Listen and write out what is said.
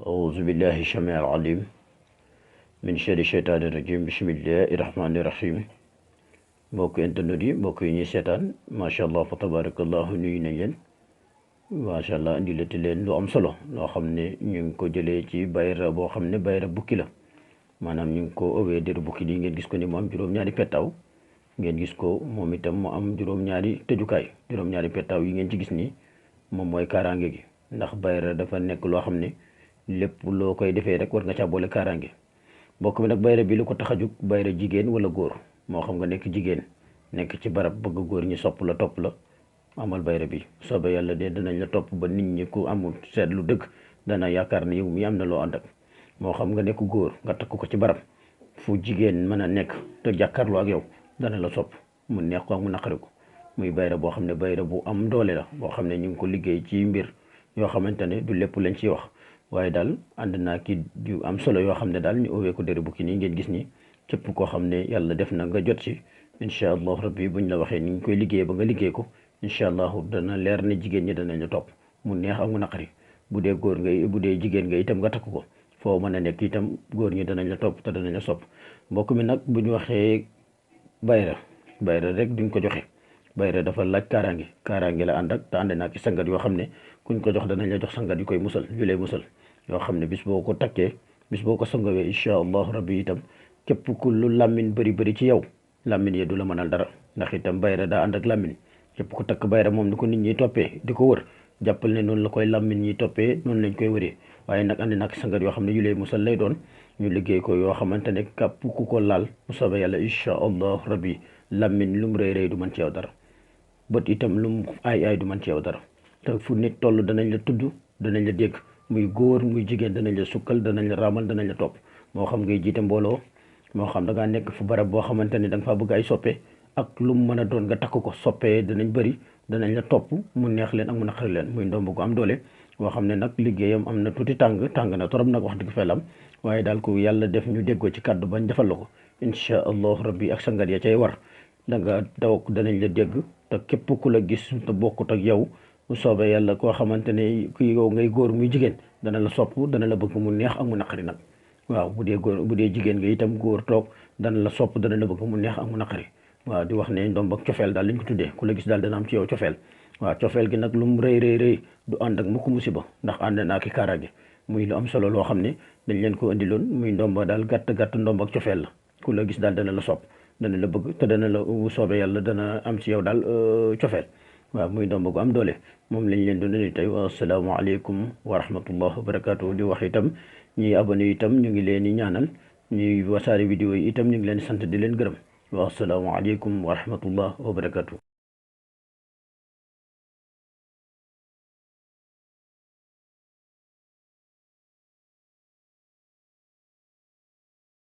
أعوذ بالله السميع العليم من شر الشيطان الرجيم بسم الله الرحمن الرحيم mbokk internet yi mbokk yi ñuy seetaan macha allah fa tabarakallahu nuyu nañ leen macha allah indi lati leen lu am solo loo xam ne ñu ngi ko jëlee ci bayra boo xam ne bayra bukki la maanaam ñu ngi ko owee déru bukki nii ngeen gis ko ni mu am juróom-ñaari pettaaw ngeen gis ko moom itam mu am juróom-ñaari tëjukaay juróom-ñaari pettaaw yi ngeen ci gis nii moom mooy kaaraange gi ndax bayra dafa nekk loo xam ne lépp loo koy defee rek war nga caa boole kaaraange mbokk mi nag bayra bi lu ko tax a jug bayra jigéen wala góor moo xam nga nekk jigéen nekk ci barab bëgg góor ñi sopp la topp la amal bayra bi soobee yàlla de danañ la topp ba nit ñi ku amul seetlu dëgg dana yaakaar ne yow mi am na loo ànd ak moo xam nga nekk góor nga takk ko ci barab fu jigéen mën a nekk te jàkkaarloo ak yow dana la sopp mu neex ko ak mu naqari ko muy bayra boo xam ne bayra bu am doole la boo xam ne ñu ngi ko liggéey ci mbir yoo xamante ne du lépp lañ ciy wax waaye daal ànd naa ki yu am solo yoo xam ne daal ñu owee ko déru bukki nii ngeen gis ni képp koo xam ne yàlla def na nga jot ci incha allahu rabbi buñ la waxee ni ñu koy liggéey ba nga liggéey ko incha allahu dana leer ne jigéen ñi danañ la topp mu neex ak mu naqari bu dee góor ngay bu dee jigéen nga itam nga takk ko foo mën a nekk itam góor ñi danañ la topp te danañ la sopp mbokk mi nag bu ñu waxee bayra rek duñ ko joxe bayra dafa laaj kaaraange la ànd ak te ànd naa ci sangat yoo xam ne kuñ ko jox danañ la jox sangat yu koy musal yu lay musal yoo xam ne bis boo ko takkee bis boo ko sangawee incha allahu rabbi itam képp ku lu làmmiñ bëri ci yow làmmiñ yi du la mënal dara ndax itam bayra daa ànd ak làmmiñ képp ku takk bayra moom ni ko nit ñi toppee di ko wër jàppal ne noonu la koy làmmiñ ñi toppee noonu lañ koy wëree waaye nag ànd nak sangat yoo xam ne yu lay musal lay doon ñu liggéey ko yoo xamante ne képp ku ko laal mu soobee yàlla incha allahu rabbi làmmiñ lu mu rëy du mën ci yow dara bët itam lu mu ay du mën ci yow dara te fu nit toll danañ la tudd danañ la dégg muy góor muy jigéen danañ la sukkal danañ la raamal danañ la topp moo xam ngay jiite mbooloo moo xam da ngaa nekk fu barab boo xamante ne da nga faa bëgg ay soppe ak lu mu mën a doon nga takk ko soppee danañ bëri danañ la topp mu neex leen ak mu naqari leen muy ndomb gu am doole boo xam ne nag liggéeyam am na tuuti tàng na torop nag wax dëgg felam waaye daal ko yàlla def ñu déggoo ci kàddu bañ defal la ko incha allahu rabbi ak sangat ya cay war da nga daw danañ la dégg te képp ku la gis te bokkut ak yow bu soobee yàlla koo xamante ne ku yow ngay góor muy jigéen dana la sopp dana la bëgg mu neex ak mu naqari nag waaw bu dee góor bu dee jigéen nga itam góor toog dana la sopp dana la bëgg mu neex ak mu naqari waaw di wax ne ndomb ak cofeel daal liñ ko tuddee ku la gis daal dana am ci yow cofeel waaw cofeel gi nag lu mu rëy du ànd ak mukk musiba ndax ànd naa ki kaaraange muy lu am solo loo xam ne dañ leen ko indiloon muy ndomba daal gàtt ndomb ak cofeel la ku la gis daal dana la sopp dana la bëgg te dana la soobee yàlla dana am ci yow daal cofeel waaw muy ndomb gu am doole moom lañ leen doon indi tey wa asalaamaaleykum wa rahmatullah wa barakaatu di wax itam ñi abonné itam ñu ngi leen di ñaanal ñuy wasaare vidéo yi itam ñu ngi leen di sant di leen gërëm wa asalaamaaleykum wa rahmatullah wa barakaatu